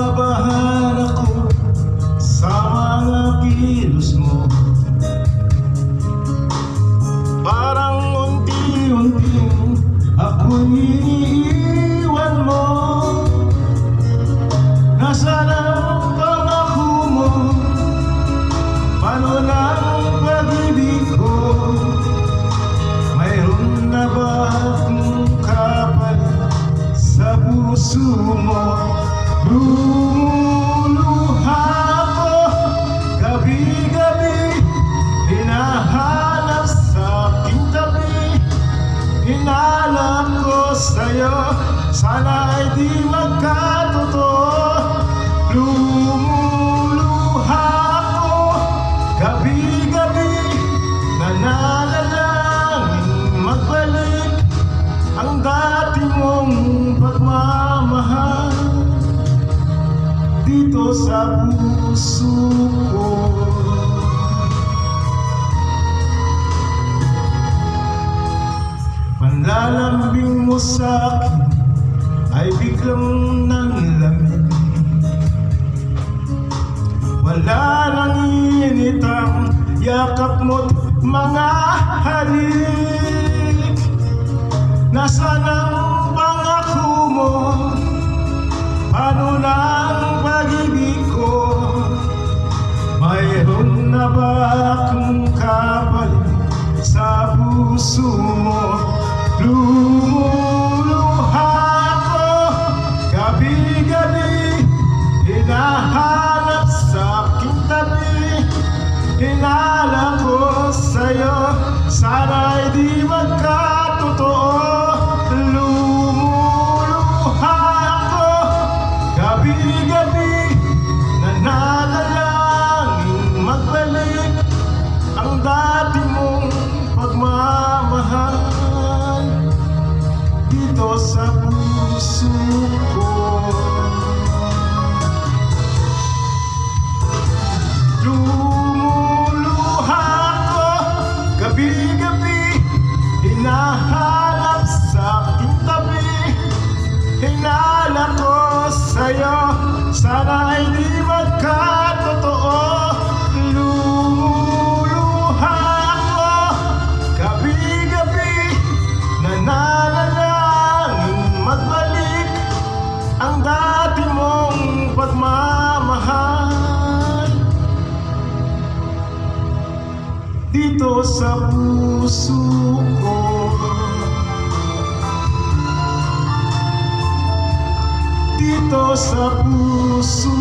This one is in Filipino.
Kinabahan ako sa mga kilos mo. Parang unti-unting ako'y iniiwan mo. Nasaan ang pangako mo? Paano na ang pag-ibig ko? Mayroon na ba akong kapalit sa puso mo? Lumuluha ko gabi-gabi, hinahanap sa aking tabi. Hinahanap ko sa'yo, sana'y di magkatotoo. Lumuluha ko gabi-gabi, nananalangin magbalik ang dati mong pagmamahal dito sa puso ko. Panlalambing mo sa'kin ay biglang nanlamig. Wala nang init ang yakap mo't mga halik. Nasaan ang pangako mo? Paano na ang pag-ibig ko? Mayroon na ba akong kapalit sa puso mo? Lumuluha ko gabi-gabi, hinahanap sa aking tabi. Hinala ko sa'yo, sana'y di magkatotoo. Lumuluha ko gabi-gabi, nananalangin magbalik ang dati mong pagmamahal dito sa puso ko. Lumuluha ko gabi-gabi, hinahanap sa aking tabi. Hinala ko sa'yo, sana'y di magkatotoo. Lumuluha ko gabi-gabi, nananalangin magbalik ang dati mong pagmamahal dito sa puso ko. Dito sa puso